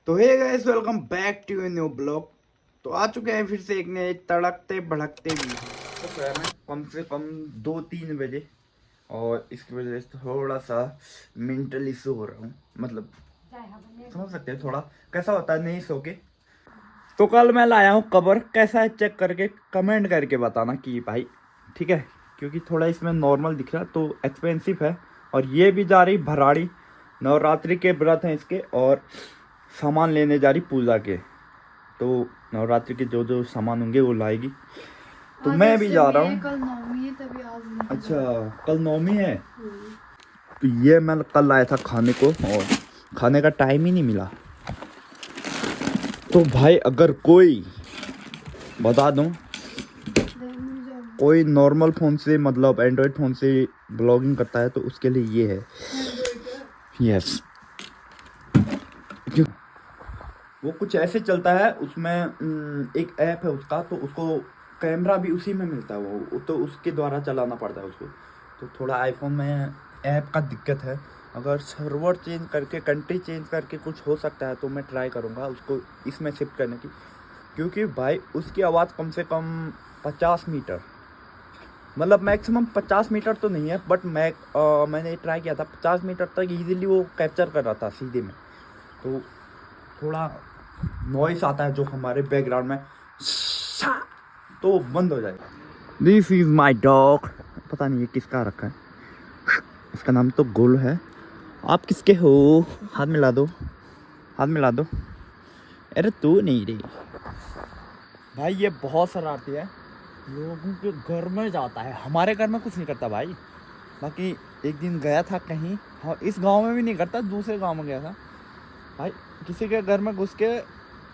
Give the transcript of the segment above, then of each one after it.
तो hey guys, welcome back to new blog. तो आ चुके हैं फिर से एक नए तड़कते भड़कते भी। तो सोया मैं कम से कम 2-3 बजे, और इसकी वजह से थोड़ा सा मेंटल इशू हो रहा हूँ। मतलब समझ सकते हैं थोड़ा कैसा होता है नहीं सो के। तो कल मैं लाया हूँ कवर, कैसा है चेक करके कमेंट करके बताना कि भाई ठीक है, क्योंकि थोड़ा इसमें नॉर्मल दिख रहा है तो एक्सपेंसिव है। और ये भी जा रही भराड़ी, नवरात्रि के व्रत हैं इसके, और सामान लेने जा रही पूजा के। तो नवरात्रि के जो जो सामान होंगे वो लाएगी, तो मैं भी जा रहा हूँ। कल नौमी है तभी आज नहीं। अच्छा, कल नौमी है। तो ये मैं कल लाया था खाने को, और खाने का टाइम ही नहीं मिला। तो भाई अगर कोई बता दूं, कोई नॉर्मल फ़ोन से मतलब एंड्रॉयड फ़ोन से ब्लॉगिंग करता है तो उसके लिए ये है। यस, क्यों वो कुछ ऐसे चलता है उसमें। एक ऐप है उसका, तो उसको कैमरा भी उसी में मिलता है, वो तो उसके द्वारा चलाना पड़ता है उसको। तो थोड़ा आईफोन में ऐप का दिक्कत है। अगर सर्वर चेंज करके, कंट्री चेंज करके कुछ हो सकता है तो मैं ट्राई करूँगा उसको इसमें शिफ्ट करने की। क्योंकि भाई उसकी आवाज़ कम से कम 50 मीटर, मतलब मैक्सिमम 50 मीटर तो नहीं है, बट मैंने ट्राई किया था 50 मीटर तक इजीली वो कैप्चर कर रहा था सीधे में। तो थोड़ा नॉइस आता है जो हमारे बैकग्राउंड में, तो बंद हो जाएगा। This is my dog. पता नहीं ये किसका रखा है, इसका नाम तो गुल है। आप किसके हो? हाथ मिला दो, हाथ मिला दो। अरे तू नहीं रे भाई, ये बहुत शरारती है, लोगों के घर में जाता है, हमारे घर में कुछ नहीं करता भाई। बाकी एक दिन गया था कहीं, हाँ इस गांव में भी नहीं करता, दूसरे गांव में गया था भाई। किसी के घर में घुस के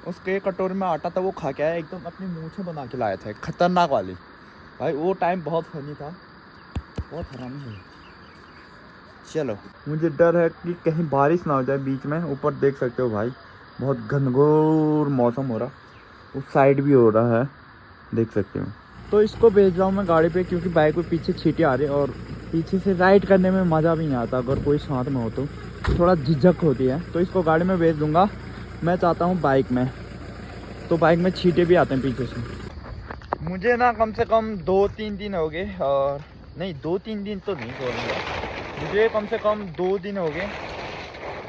उसके कटोरे में आटा था वो खा के आया, एकदम अपनी मूंछें बना के लाया था, खतरनाक वाली। भाई वो टाइम बहुत फनी था, बहुत हरामी है। चलो, मुझे डर है कि कहीं बारिश ना हो जाए बीच में। ऊपर देख सकते हो भाई, बहुत घनघोर मौसम हो रहा, उस साइड भी हो रहा है, देख सकते हो। तो इसको भेज रहा हूँ मैं गाड़ी पे, क्योंकि बाइक पे पीछे छींटे आ रही है, और पीछे से राइड करने में मज़ा भी नहीं आता अगर कोई साथ में हो तो थोड़ा झिझक होती है। तो इसको गाड़ी में भेज दूँगा। मैं चाहता हूँ बाइक में, तो बाइक में छींटे भी आते हैं पीछे से। मुझे ना कम से कम 2-3 दिन हो गए, और नहीं 2-3 दिन तो नहीं बोलूँगा, मुझे कम से कम 2 दिन हो गए,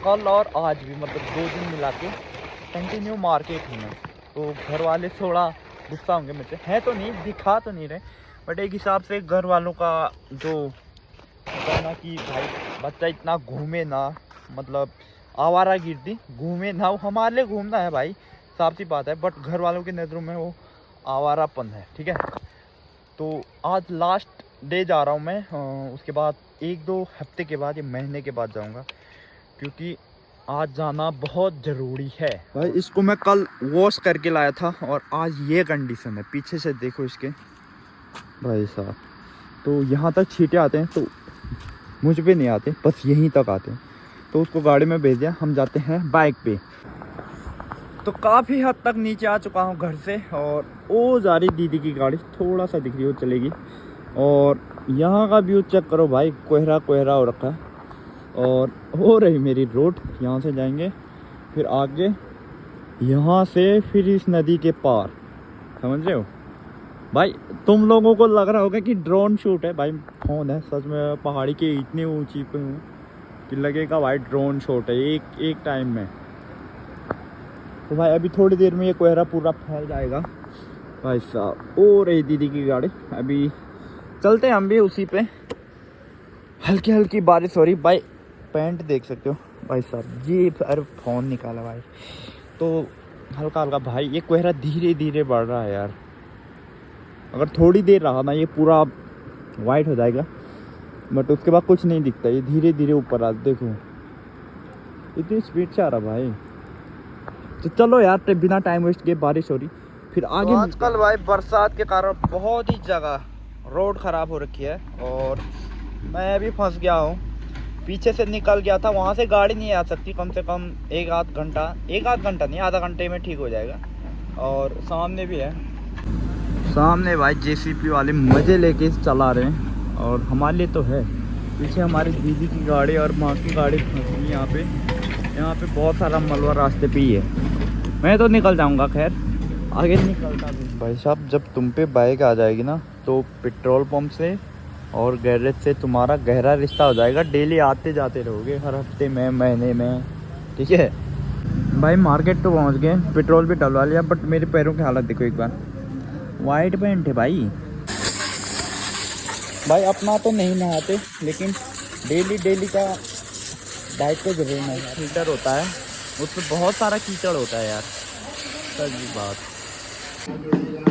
कल और आज भी, मतलब 2 दिन मिला के कंटिन्यू मार्केट हूँ मैं। तो घर वाले थोड़ा गुस्सा होंगे मुझसे, है तो नहीं, दिखा तो नहीं रहे, बट एक हिसाब से घर वालों का जो होता है ना कि भाई बच्चा इतना घूमे ना, मतलब आवारा गिरदी घूमे ना, वो हमारे लिए घूमना है भाई, साफ सी बात है, बट घर वालों की नज़रों में वो आवारापन है, ठीक है। तो आज लास्ट डे जा रहा हूँ मैं, उसके बाद 1-2 हफ्ते के बाद या महीने के बाद जाऊँगा, क्योंकि आज जाना बहुत ज़रूरी है भाई। इसको मैं कल वॉश करके लाया था, और आज ये कंडीशन है, पीछे से देखो इसके भाई साहब। तो यहाँ तक छींटे आते हैं, तो मुझ पे नहीं आते, बस यहीं तक आते हैं। तो उसको गाड़ी में भेज दिया, हम जाते हैं बाइक पे। तो काफ़ी हद तक नीचे आ चुका हूँ घर से, और वो जा रही दीदी की गाड़ी, थोड़ा सा दिख रही हो चलेगी। और यहाँ का व्यू चेक करो भाई, कोहरा कोहरा हो रखा है। और हो रही मेरी रोड, यहाँ से जाएंगे फिर आगे, यहाँ से फिर इस नदी के पार, समझ रहे हो भाई। तुम लोगों को लग रहा होगा कि ड्रोन शूट है भाई, फोन है, सच में पहाड़ी के इतनी ऊंची पे हूँ कि लगेगा भाई ड्रोन शॉट है एक टाइम में। तो भाई अभी थोड़ी देर में ये कोहरा पूरा फैल जाएगा भाई साहब। ओ रही दीदी की गाड़ी, अभी चलते हैं हम भी उसी पे। हल्की हल्की बारिश हो रही भाई, पैंट देख सकते हो भाई साहब जी। अरे फ़ोन निकाला भाई, तो हल्का हल्का भाई ये कोहरा धीरे धीरे बढ़ रहा है यार। अगर थोड़ी देर रहा ना ये पूरा वाइट हो जाएगा, बट उसके बाद कुछ नहीं दिखता, ये धीरे धीरे ऊपर आ, देखो इतनी स्पीड से आ रहा भाई। तो चलो यार, बिना टाइम वेस्ट किए, बारिश हो रही फिर आगे। तो आजकल भाई बरसात के कारण बहुत ही जगह रोड ख़राब हो रखी है, और मैं भी फंस गया हूँ। पीछे से निकल गया था, वहाँ से गाड़ी नहीं आ सकती, कम से कम 1-8 घंटा, 1-8 घंटा नहीं, आधा घंटे में ठीक हो जाएगा। और सामने भी है, सामने भाई जेसीबी वाले मज़े लेके चला रहे हैं, और हमारे लिए तो है। पीछे हमारी दीदी की गाड़ी और माँ की गाड़ी फंसी यहाँ पे, यहाँ पे बहुत सारा मलबा रास्ते पे ही है। मैं तो निकल जाऊँगा, खैर आगे निकलता भी। भाई साहब जब तुम पे बाइक आ जाएगी ना तो पेट्रोल पंप से और गैरेज से तुम्हारा गहरा रिश्ता हो जाएगा। डेली आते जाते रहोगे, हर हफ्ते में, महीने में, ठीक है भाई। मार्केट तो पहुँच गए, पेट्रोल भी डलवा लिया, बट मेरे पैरों की हालत देखो एक बार। वाइट पैंट है भाई। भाई अपना तो नहीं नहाते, लेकिन डेली का बाइक को जरूर नहाते। कीचड़ होता है उसमें, बहुत सारा कीचड़ होता है यार, सही बात।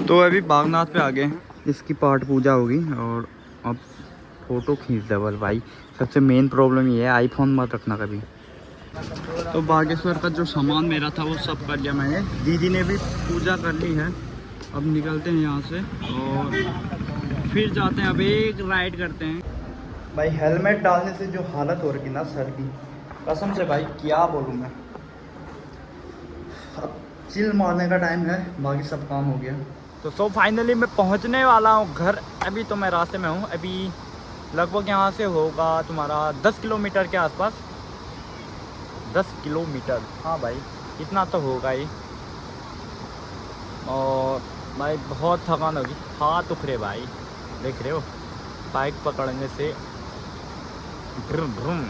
तो अभी बागनाथ पे आ गए, इसकी पाठ पूजा होगी और अब फ़ोटो खींच दे बस भाई। सबसे मेन प्रॉब्लम ये है, आईफोन मत रखना कभी। तो बागेश्वर का जो सामान मेरा था वो सब कर लिया मैंने, दीदी ने भी पूजा कर ली है। अब निकलते हैं यहाँ से और फिर जाते हैं, अब एक राइड करते हैं। भाई हेलमेट डालने से जो हालत हो रही ना सर की, कसम से भाई क्या बोलूँ मैं। अब चिल मारने का टाइम है, बाकी सब काम हो गया। तो फाइनली मैं पहुंचने वाला हूं घर। अभी तो मैं रास्ते में हूं, अभी लगभग यहाँ से होगा तुम्हारा 10 किलोमीटर के आसपास। 10 किलोमीटर, हाँ भाई इतना तो होगा ही। और भाई बहुत थकान होगी, हाथ उख रहे भाई, देख रहे हो बाइक पकड़ने से। भ्रुम भ्रुम।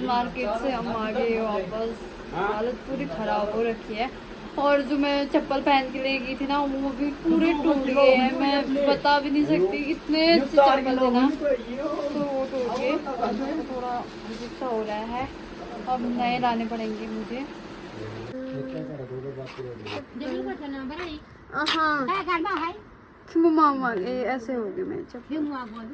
मार्केट से हम आ गए वापस, हालत पूरी खराब हो रखी है। और जो मैं चप्पल पहन के ले गई थी ना वो भी पूरे टूट गए हैं। मैं बता भी नहीं सकती, इतने अच्छे चप्पल थे ना, तो वो टूट गए। थोड़ा अजीब सा हो रहा है, अब नए लाने पड़ेंगे मुझे। हाँ मामा ऐसे हो गए मैं चप्पल।